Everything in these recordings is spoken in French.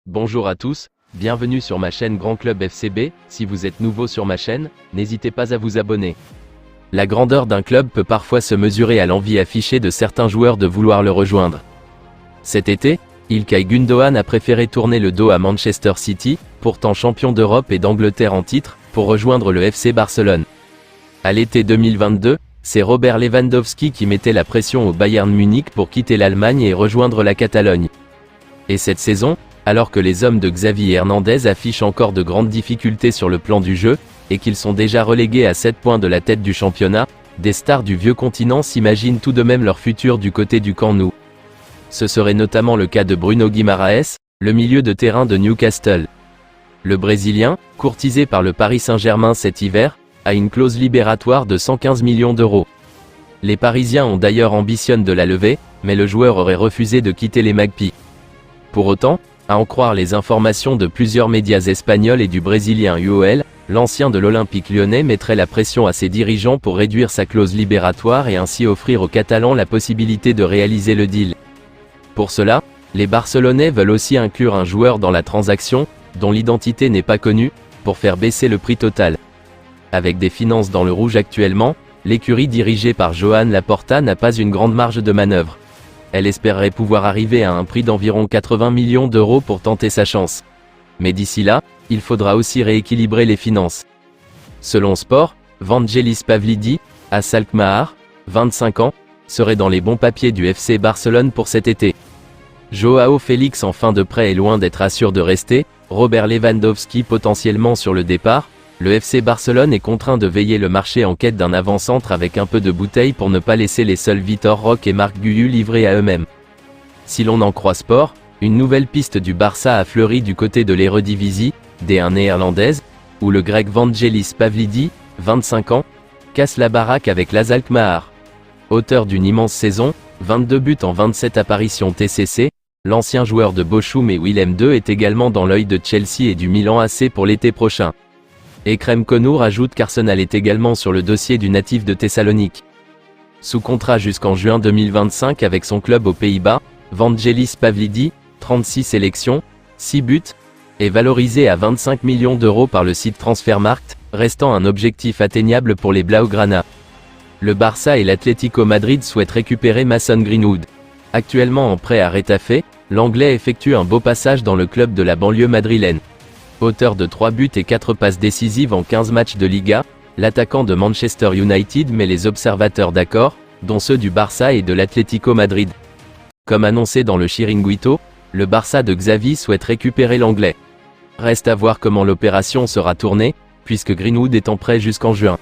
Bonjour à tous, bienvenue sur ma chaîne Grand Club FCB. Si vous êtes nouveau sur ma chaîne, n'hésitez pas à vous abonner. La grandeur d'un club peut parfois se mesurer à l'envie affichée de certains joueurs de vouloir le rejoindre. Cet été, İlkay Gündoğan a préféré tourner le dos à Manchester City, pourtant champion d'Europe et d'Angleterre en titre, pour rejoindre le FC Barcelone. À l'été 2022, c'est Robert Lewandowski qui mettait la pression au Bayern Munich pour quitter l'Allemagne et rejoindre la Catalogne. Et cette saison, alors que les hommes de Xavi Hernandez affichent encore de grandes difficultés sur le plan du jeu, et qu'ils sont déjà relégués à 7 points de la tête du championnat, des stars du vieux continent s'imaginent tout de même leur futur du côté du Camp Nou. Ce serait notamment le cas de Bruno Guimaraes, le milieu de terrain de Newcastle. Le Brésilien, courtisé par le Paris Saint-Germain cet hiver, a une clause libératoire de 115 millions d'euros. Les Parisiens ont d'ailleurs ambitionné de la lever, mais le joueur aurait refusé de quitter les Magpies. Pour autant, à en croire les informations de plusieurs médias espagnols et du Brésilien UOL, l'ancien de l'Olympique lyonnais mettrait la pression à ses dirigeants pour réduire sa clause libératoire et ainsi offrir aux Catalans la possibilité de réaliser le deal. Pour cela, les Barcelonais veulent aussi inclure un joueur dans la transaction, dont l'identité n'est pas connue, pour faire baisser le prix total. Avec des finances dans le rouge actuellement, l'écurie dirigée par Joan Laporta n'a pas une grande marge de manœuvre. Elle espérerait pouvoir arriver à un prix d'environ 80 millions d'euros pour tenter sa chance. Mais d'ici là, il faudra aussi rééquilibrer les finances. Selon Sport, Vangelis Pavlidis, à Alkmaar, 25 ans, serait dans les bons papiers du FC Barcelone pour cet été. Joao Félix en fin de prêt est loin d'être assuré de rester, Robert Lewandowski potentiellement sur le départ, le FC Barcelone est contraint de veiller le marché en quête d'un avant-centre avec un peu de bouteille pour ne pas laisser les seuls Vitor Roque et Marc Guiu livrés à eux-mêmes. Si l'on en croit Sport, une nouvelle piste du Barça a fleuri du côté de l'Eredivisie, D1 néerlandaise, où le grec Vangelis Pavlidis, 25 ans, casse la baraque avec l'AS Alkmaar. Auteur d'une immense saison, 22 buts en 27 apparitions TCC, l'ancien joueur de Bochum et Willem II est également dans l'œil de Chelsea et du Milan AC pour l'été prochain. Ekrem Konour ajoute qu'Arsenal est également sur le dossier du natif de Thessalonique. Sous contrat jusqu'en juin 2025 avec son club aux Pays-Bas, Vangelis Pavlidis, 36 sélections, 6 buts, est valorisé à 25 millions d'euros par le site Transfermarkt, restant un objectif atteignable pour les Blaugrana. Le Barça et l'Atlético Madrid souhaitent récupérer Mason Greenwood. Actuellement en prêt à Retafe, l'Anglais effectue un beau passage dans le club de la banlieue madrilène. Auteur de 3 buts et 4 passes décisives en 15 matchs de Liga, l'attaquant de Manchester United met les observateurs d'accord, dont ceux du Barça et de l'Atlético Madrid. Comme annoncé dans le Chiringuito, le Barça de Xavi souhaite récupérer l'Anglais. Reste à voir comment l'opération sera tournée, puisque Greenwood est en prêt jusqu'en juin.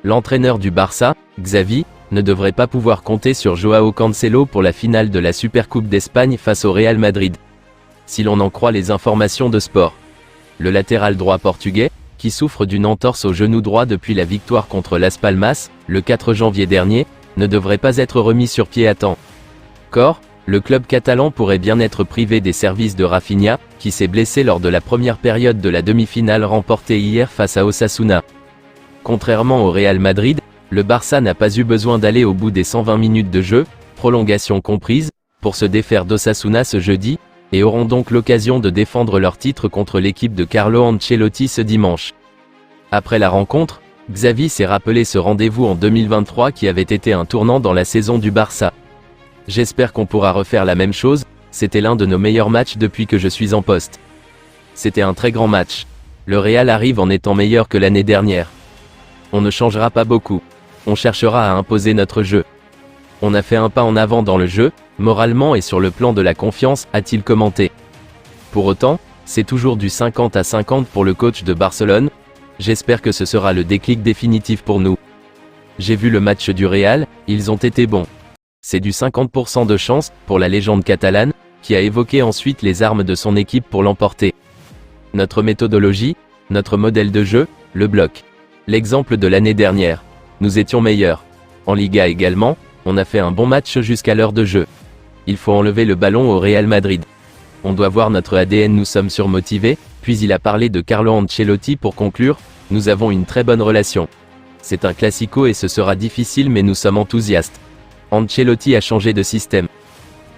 L'entraîneur du Barça, Xavi, ne devrait pas pouvoir compter sur Joao Cancelo pour la finale de la Supercoupe d'Espagne face au Real Madrid. Si l'on en croit les informations de Sport. Le latéral droit portugais, qui souffre d'une entorse au genou droit depuis la victoire contre Las Palmas, le 4 janvier dernier, ne devrait pas être remis sur pied à temps. Le club catalan pourrait bien être privé des services de Rafinha, qui s'est blessé lors de la première période de la demi-finale remportée hier face à Osasuna. Contrairement au Real Madrid, le Barça n'a pas eu besoin d'aller au bout des 120 minutes de jeu, prolongation comprise, pour se défaire d'Osasuna ce jeudi, et auront donc l'occasion de défendre leur titre contre l'équipe de Carlo Ancelotti ce dimanche. Après la rencontre, Xavi s'est rappelé ce rendez-vous en 2023 qui avait été un tournant dans la saison du Barça. J'espère qu'on pourra refaire la même chose, c'était l'un de nos meilleurs matchs depuis que je suis en poste. C'était un très grand match. Le Real arrive en étant meilleur que l'année dernière. On ne changera pas beaucoup. On cherchera à imposer notre jeu. On a fait un pas en avant dans le jeu, moralement et sur le plan de la confiance, a-t-il commenté. Pour autant, c'est toujours du 50 à 50 pour le coach de Barcelone. J'espère que ce sera le déclic définitif pour nous. J'ai vu le match du Real, ils ont été bons. C'est du 50% de chance, pour la légende catalane, qui a évoqué ensuite les armes de son équipe pour l'emporter. Notre méthodologie, notre modèle de jeu, le bloc. L'exemple de l'année dernière. Nous étions meilleurs. En Liga également, on a fait un bon match jusqu'à l'heure de jeu. Il faut enlever le ballon au Real Madrid. On doit voir notre ADN, nous sommes surmotivés, puis il a parlé de Carlo Ancelotti pour conclure, nous avons une très bonne relation. C'est un classico et ce sera difficile mais nous sommes enthousiastes. Ancelotti a changé de système.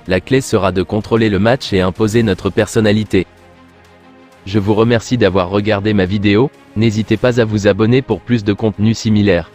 La clé sera de contrôler le match et imposer notre personnalité. Je vous remercie d'avoir regardé ma vidéo, n'hésitez pas à vous abonner pour plus de contenu similaire.